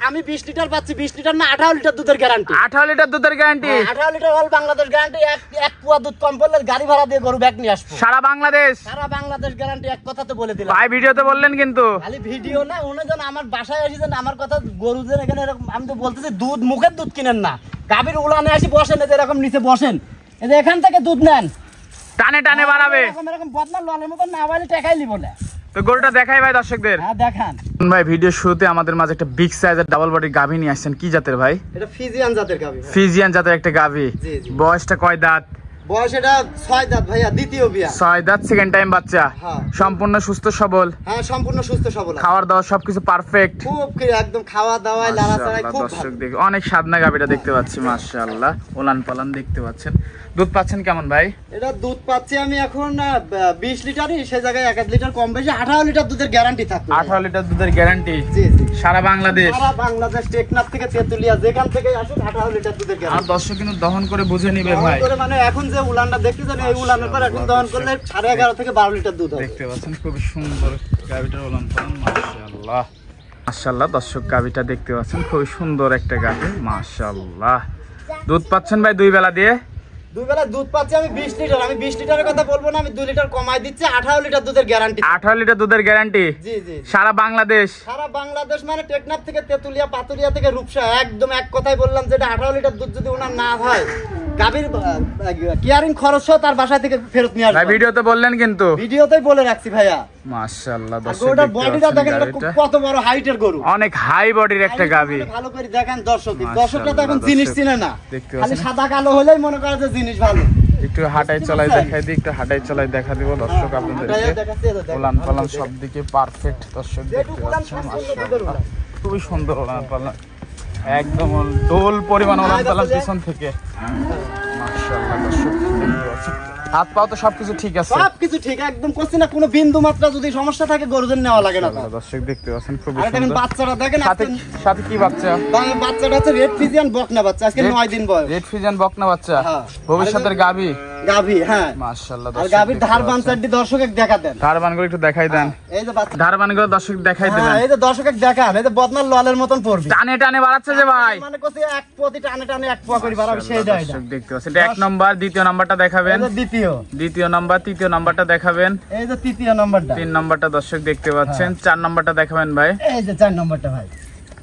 আমি 20 লিটার পাচ্ছি, 20 লিটার না 18 লিটার দুধের গ্যারান্টি। 18 লিটার দুধের guarantee, 18 litre all Bangladesh guarantee. এক পোয়া দুধ কম পড়লে গাড়ি ভাড়া দিয়ে গরু ব্যাগ নিয়ে আসবো। সারা বাংলাদেশ গ্যারান্টি। এক কথা তো বলে দিলাম ভাই, ভিডিওতে বললেন কিন্তু। খালি ভিডিও না, উনি যেন আমার বাসায় আসি যেন আমার কথা গরু যেন এখানে এরকম, আমি তো বলতেছি দুধ মুখের দুধ কিনেন না, গাভীর উলানে আসি বসেন, এরকম নিচে বসেন, এই যে এখান থেকে দুধ নেন, টানে টানে বাড়াবে। এরকম বদনা ললের মতো না বাইলে টাকাই লিব না। তো গরুটা দেখাই ভাই দর্শকদের। হ্যাঁ দেখান ভাই। ভিডিও শুরুতে আমাদের মাঝে একটা বিগ সাইজের ডাবল বডি গাভী নিয়ে আসছেন, কি জাতের ভাই? এটা ফিজিয়ান জাতের গাভী। ফিজিয়ান জাতের একটা গাভী। বয়সটা কয় দাঁত? বয়স এটা 6 দাঁত ভাইয়া, দ্বিতীয় বিয়া। 6 দাঁত, সেকেন্ড টাইম বাচ্চা। সম্পূর্ণ সুস্থ সবল। হ্যাঁ সম্পূর্ণ সুস্থ সবল, খাওয়ার দাওয়া সবকিছু পারফেক্ট, খুব একদম খাওয়া দাওয়া লাড়াচাড়াই খুব ভালো। দর্শক দেখে অনেক সাদনা গাভীটা দেখতে পাচ্ছি, মাশাআল্লাহ। ওলান পালান দেখতে পাচ্ছেন। দুধ পাচ্ছেন কেমন ভাই? এটা দুধ পাচ্ছি আমি এখন 20 লিটারই, সেই জায়গায় 1 লিটার কম বেশি 18 লিটার দুধের গ্যারান্টি থাকবে। 18 লিটার দুধের গ্যারান্টি। জি জি, সারা বাংলাদেশ। সারা বাংলাদেশ, টেকনাফ থেকে তেতুলিয়া যেখান থেকে আসুক 18 লিটার দুধের গ্যারান্টি। আর দর্শক কিন্তু দহন করে বুঝে নিবে ভাই। করে মানে এখন যে উলানটা দেখতেছেন, এই উলানের পর এখন দহন করলে 11.5 থেকে 12 লিটার দুধ হবে। দেখতে পাচ্ছেন খুব সুন্দর গাভীটার ওলান পালান, মাশাআল্লাহ মাশাআল্লাহ। দর্শক গাভীটা দেখতে পাচ্ছেন, খুব সুন্দর একটা গাভী, মাশাআল্লাহ। দুধ পাচ্ছেন ভাই দুই বেলা দিয়ে? দুই বেলা দুধ পাচ্ছি আমি 20 লিটার। আমি 20 লিটারের কথা বলবো না, আমি 2 লিটার কমাই দিচ্ছি। 18 লিটার দুধের গ্যারান্টি। 18 লিটার দুধের গ্যারান্টি। জি জি, সারা বাংলাদেশ। সারা বাংলাদেশ মানে টেকনাফ থেকে তেতুলিয়া, পাতুলিয়া থেকে রূপসা, একদম এক কথাই বললাম, যেটা 18 লিটার দুধ যদি ওনার না হয়, গাভীর কেয়ারিং খরচ তার বাসা থেকে ফেরত নিয়ে আসবে। ভাই ভিডিওতে বললেন কিন্তু। ভিডিওতেই বলে রাখছি ভাইয়া, মাশাআল্লাহ। গরুটার বডিটা দেখেন, এটা কত বড় হাইটের গরু, অনেক হাই বডির একটা গাভী। ভালো করে দেখেন দর্শক, দর্শকরা তো এখন জিনিস চিনে না, খালি সাদা কালো হলেই মনে করে যে জিনিস ভালো। একটু হাঁটাই চলাই দেখাই দিই, একটু হাঁটাই চলাই দেখা দিব দর্শক আপনাদেরকে। ওলান পালান সব দিকে পারফেক্ট দর্শক দেখতে পাচ্ছেন, মাশাআল্লাহ খুবই সুন্দর ওলান পালান, একদম ডোল পরিমাণ ওলান পালান পিছন থেকে, মাশাআল্লাহ। দর্শক দেখতে পাচ্ছেন হাত পাও তো সবকিছু ঠিক আছে? সবকিছু ঠিক একদম, করছি না কোনো বিন্দু মাত্রা যদি সমস্যা থাকে গরুদের নেওয়া লাগে না। দর্শক দেখতে পাচ্ছেন খুব সুন্দর। দেখেন বাচ্চাটা দেখেন, সাথে কি বাচ্চা? বাচ্চাটা হচ্ছে রেড ফিজিয়ান বকনা বাচ্চা, আজকে 9 দিন বয়স। রেড ফিজিয়ান বকনা বাচ্চা, ভবিষ্যতের গাভী। গাভী হ্যাঁ, মাশাআল্লাহ। আর গাভীর ধারবান চারটি দর্শককে দেখা দেন, ধারবানগুলো একটু দেখাই দেন। এই যে বাচ্চা ধারবানগুলো দর্শক দেখাই দেন। এই যে দর্শককে দেখান, এই যে বদনার ললের মতন পড়বে, টানে টানে বাড়াচ্ছে যে ভাই, মানে কত এক প্রতি টানে টানে এক পোয়া করে বাড়াবে, সেই যায়। দর্শক দেখতে পাচ্ছেন, এটা 1 নাম্বার। দ্বিতীয় নাম্বারটা দেখাবেন। দ্বিতীয় নাম্বার, তৃতীয় নাম্বারটা দেখাবেন। এই যে তৃতীয় নাম্বারটা, 3 নাম্বারটা দর্শক দেখতে পাচ্ছেন। 4 নাম্বারটা দেখাবেন ভাই। এই যে 4 নাম্বারটা ভাই।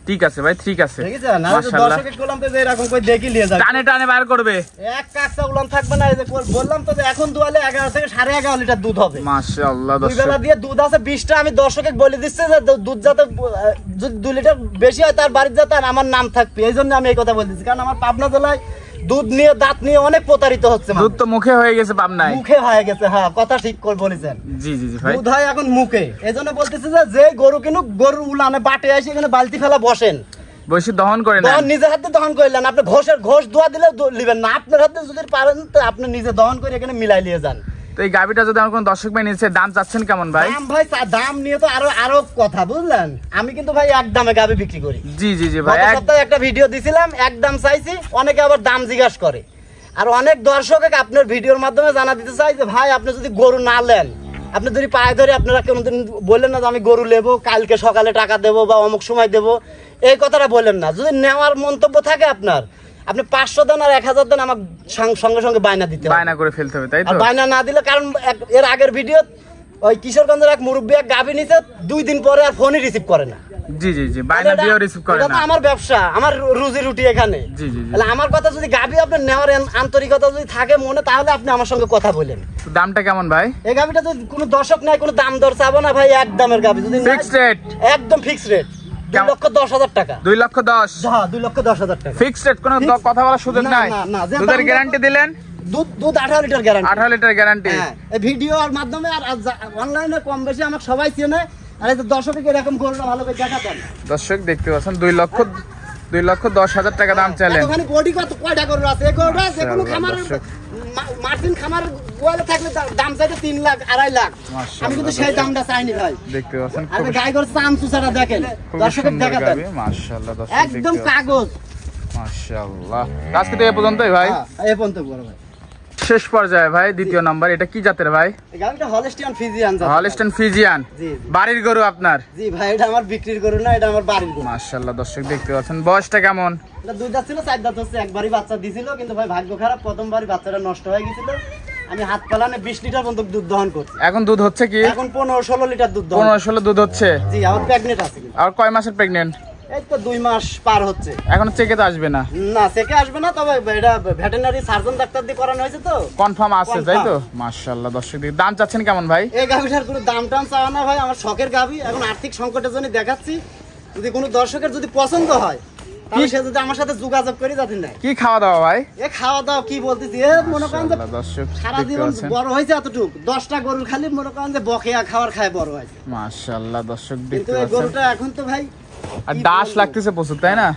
ঠিক আছে ভাই, ঠিক আছে। মাশাআল্লাহ। দর্শককে বললাম তো যে এরকম কই দেখি নিয়ে যাবে, টানে টানে বার করবে, এক কাকসা উলান থাকবে না। এই যে বললাম তো যে এখন দুয়ালে 11 থেকে 11.5 লিটার দুধ হবে। মাশাআল্লাহ। দুই বেলা দিয়ে দুধ আছে 20টা। আমি দর্শককে বলে দিচ্ছি যে দুধ যাতে যদি 2 লিটার বেশি হয় তার বাড়িতে যাতে আমার নাম থাকবে, এই জন্য আমি এই কথা বলতেছি। কারণ আমার পাবনা জেলায় দুধ নিয়ে দাঁত নিয়ে অনেক প্রতারিত হচ্ছে। দুধ তো মুখে হয়ে গেছে পাবনায়, মুখে হয়ে গেছে। হ্যাঁ কথা ঠিক করে বলেছেন। জি জি জি ভাই, দুধ হয় এখন মুখে। এজন্য বলতেছি যে গরু কিনুক, গরুর উলানে বাটে আসে এখানে বালতি ফেলা বসেন, বসে দহন করে না, নিজের হাতে দহন করলেন। আপনি ঘোষ দোয়া দিলে লিবেন না, আপনার হাতে যদি পারেন তো আপনি নিজে দহন করে এখানে মিলাই নিয়ে যান। তো এই গাভীটা যদি আমার কোনো দর্শক ভাই নিচ্ছে, দাম চাচ্ছেন কেমন ভাই? দাম ভাই, দাম নিয়ে তো আরো কথা বুঝলেন। আমি কিন্তু ভাই এক দামে গাভী বিক্রি করি। জি জি জি ভাই, গত সপ্তাহে একটা ভিডিও দিছিলাম, এক দাম চাইছি, অনেকে আবার দাম জিজ্ঞাসা করে। আর অনেক দর্শক আপনার ভিডিওর মাধ্যমে জানা দিতে চাই যে ভাই আপনি যদি গরু না নেন, আপনি যদি পায়ে ধরে আপনারা কোনোদিন বললেন না যে আমি গরু নেবো, কালকে সকালে টাকা দেবো বা অমুক সময় দেবো, এই কথাটা বললেন না। যদি নেওয়ার মন্তব্য থাকে আপনার, আপনি 500 দেন আর 1000 দেন, আমার সঙ্গে সঙ্গে বায়না দিতে হবে, বায়না করে ফেলতে হবে, তাই তো? বায়না না দিলে, কারণ এর আগের ভিডিও ওই কিশোরগঞ্জের এক মুরব্বী এক গাভী নিছে, 2 দিন পরে আর ফোনই রিসিভ করে না। জি জি জি, বায়না দিয়েও রিসিভ করে না। এটা তো আমার ব্যবসা, আমার রুজি রুটি এখানে। জি জি জি, তাহলে আমার কথা যদি গাভী আপনার নেওয়ার আন্তরিকতা যদি থাকে মনে, তাহলে আপনি আমার সঙ্গে কথা বলেন। দামটা কেমন ভাই? এই গাভীটা তো কোনো দর্শক নাই, কোনো দাম দর চাবো না ভাই, এক দামের গাভী। যদি ফিক্সড রেট, একদম ফিক্সড রেট, 2,10,000 টাকা। 2,10,000? হ্যাঁ 2,10,000 টাকা ফিক্সড রেট, কোনো কথা বলার সুযোগ নাই। দুধের গ্যারান্টি দিলেন? দুধ 18 লিটার গ্যারান্টি। 18 litre guarantee. হ্যাঁ, এই ভিডিওর মাধ্যমে আর অনলাইনে কম বেশি আমাকে সবাই চেনে। আর এই দর্শককে এরকম গরুটা ভালো করে দেখাতেন। দর্শক দেখতে পাচ্ছেন 2,10,000 টাকা দাম চাইলেন। ওখানে বডি কয়টা গরু আছে? এই গরুটা যে কোনো খামারের মার্টিন খামার গোয়ালে থাকলে দাম চাইতে 3 লাখ 2.5 লাখ। আমি কিন্তু সেই দামটা চাইনি ভাই। দেখতে পাচ্ছেন আর গাই গরু চামচুসাটা দেখেন, দর্শককে দেখাতেন। মাশাআল্লাহ দর্শক একদম কাগজ। মাশাআল্লাহ। আজকে তো এই পর্যন্তই ভাই। এই পর্যন্ত বড় ভাই। শেষ পর্যায়ে ভাই দ্বিতীয় নাম্বার, এটা কি জাতের ভাই? এই গাবিটা হলস্টিয়ান ফ্রিজিয়ান জাত। Holstein Friesian. জি বাড়ির গরু আপনার? জি ভাই, এটা আমার বিক্রির গরু না, এটা আমার বাড়ির গরু। মাশাআল্লাহ দর্শক দেখতে পাচ্ছেন, বয়সটা কেমন? এটা দুই দাঁত ছিল, 4 দাঁত হচ্ছে, একবারই বাচ্চা দিছিল, কিন্তু ভাই ভাগ্য খারাপ, প্রথমবারই বাচ্চাটা নষ্ট হয়ে গেছিল। আমি হাত পালানে 20 লিটার পর্যন্ত দুধ দহন করছি। এখন দুধ হচ্ছে কি? এখন 15-16 লিটার দুধ দহন। 15-16 দুধ হচ্ছে। জি, আমার প্রেগনেন্ট আছে কিন্তু। আর কয় মাসের প্রেগনেন্ট? এই তো 2 মাস পার হচ্ছে। এখন চেকে তো আসবে না? না, চেকে আসবে না, তবে এটা ভেটেরিনারি সার্জন ডাক্তার দিয়ে করানো হয়েছে তো কনফার্ম আছে, তাই তো? মাশাআল্লাহ দর্শক দেখি, দাম চাচ্ছেন কেমন ভাই? এই গাভিটার কোনো দাম টাম চাওয়া না ভাই, আমার শখের গাভি, এখন আর্থিক সংকটের জন্য দেখাচ্ছি। যদি কোনো দর্শকের যদি পছন্দ হয়, তাহলে সে যদি আমার সাথে যোগাযোগ করে যাতে নেয়। কি খাওয়া দাওয়া ভাই? এ খাওয়া দাওয়া কি বলতেছি, এ মনে করেন যে মাশাআল্লাহ দর্শক সারা দেখতে জীবন পাচ্ছেন। বড় হয়েছে এতটুক, 10টা গরুর খালি মনে করেন যে বকেয়া খাবার খায় বড় হয়েছে। মাশাআল্লাহ দর্শক কিন্তু দেখতে এই পাচ্ছেন, গরুটা এখন তো ভাই আর ডাস লাগতেছে প্রচুর, তাই না?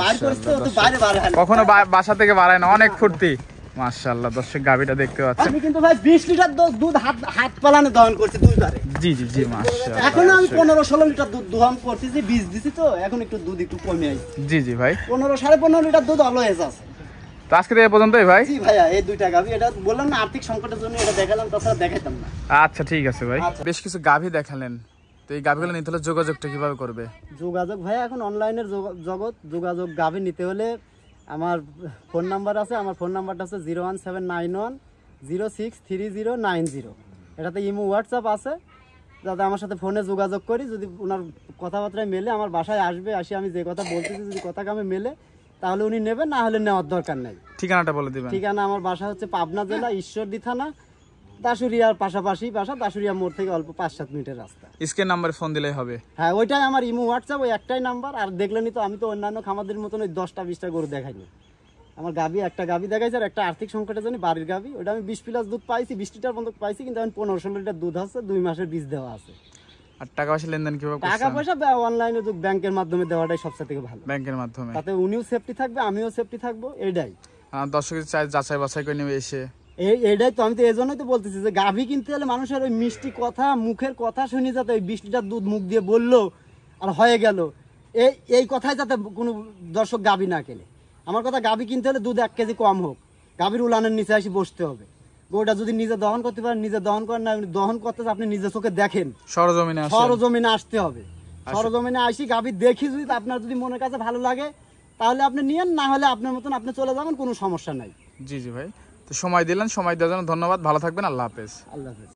বাইরে করছে, ও তো বাইরে বাইরে হয় না। কখনো বাসা থেকে বাড়ায় না, অনেক ফুর্তি। মাশাআল্লাহ দর্শক গাবিটা দেখতে পাচ্ছেন। আমি কিন্তু ভাই 20 লিটার দুধ হাত পালানে দহন করছি দুইবারে। জি জি জি মাশাআল্লাহ। এখন আমি 15-16 লিটার দুধ দহন করছি, যে বীজ দিছি তো এখন একটু দুধ একটু কমে আইছে। জি জি ভাই। 15-15.5 লিটার দুধ অলওয়েজ আছে। তো আজকে এই পর্যন্তই ভাই। জি ভাইয়া, এই দুইটা গাভি, এটা বললাম না আর্থিক সংকটের জন্য এটা দেখালাম, তাছাড়া দেখাইতাম না। আচ্ছা ঠিক আছে ভাই। আচ্ছা। বেশ কিছু গাভি দেখালেন, তো এই গাভিগুলো নিতে হলে যোগাযোগটা কিভাবে করবে? যোগাযোগ ভাইয়া এখন অনলাইনের জগৎ, যোগাযোগ গাভি নিতে হলে আমার ফোন নাম্বার আছে, আমার ফোন নাম্বারটা হচ্ছে 01791063090। এটাতে ইমো হোয়াটসঅ্যাপ আছে, যাতে আমার সাথে ফোনে যোগাযোগ করি, যদি ওনার কথাবার্তায় মেলে আমার বাসায় আসবে, আসি আমি যে কথা বলতেছি যদি কথা কামে মেলে তাহলে উনি নেবেন, না হলে নেওয়ার দরকার নেই। ঠিকানাটা বলে দিবেন। ঠিকানা আমার বাসা হচ্ছে পাবনা জেলা ঈশ্বরদী থানা, দাসুরিয়ার পাশাপাশি বাসা, দাসুরিয়া মোড় থেকে অল্প 5-7 মিনিটের রাস্তা। স্ক্রিন নাম্বারে ফোন দিলেই হবে। হ্যাঁ, ওইটাই আমার ইমো হোয়াটসঅ্যাপ, ওই একটাই নাম্বার। আর দেখলেনি তো, আমি তো অন্যান্য খামারদের মতন ওই 10টা-20টা গরু দেখাইনি। আমার গাভি একটা গাভি দেখাইছে, আর একটা আর্থিক সংকটের জন্য বাড়ির গাভি, ওটা আমি 20 প্লাস দুধ পাইছি, 20 লিটার পর্যন্ত পাইছি, কিন্তু এখন 15-16 লিটার দুধ আছে, 2 মাসের বীজ দেওয়া আছে। আর টাকা পয়সা লেনদেন কিভাবে টাকা করছেন? পয়সা অনলাইনে ব্যাংকের মাধ্যমে দেওয়াটাই সবচেয়ে থেকে ভালো। ব্যাংকের মাধ্যমে। তাতে উনিও সেফটি থাকবে, আমিও সেফটি থাকবো, এটাই। দর্শক চাই যাচাই বাছাই করে নেবে এসে। এইটাই তো, আমি তো এই জন্যই তো বলতেছি যে গাভি কিনতে হলে মানুষের ওই মিষ্টি কথা, মুখের কথা শুনি, যাতে ওই 20 লিটার দুধ মুখ দিয়ে বললো আর হয়ে গেল, এই কথাই যাতে কোনো দর্শক গাভি না কেনে। আমার কথা, গাভি কিনতে হলে দুধ 1 কেজি কম হোক, গাভির উলানের নিচে এসে বসতে হবে। গরুটা যদি নিজে দহন করতে পারেন, নিজে দহন করেন, না দহন করতে আপনি নিজে চোখে দেখেন, সরজমিনে আসেন। সরজমিনে আসতে হবে। সরজমিনে আসি গাভি দেখি, যদি আপনার যদি মনের কাছে ভালো লাগে তাহলে আপনি নিয়েন, না হলে আপনার মতন আপনি চলে যাবেন, কোনো সমস্যা নাই। জি জি ভাই, তো সময় দিলেন, সময় দেওয়ার জন্য ধন্যবাদ। ভালো থাকবেন, আল্লাহ হাফেজ। আল্লাহ হাফেজ।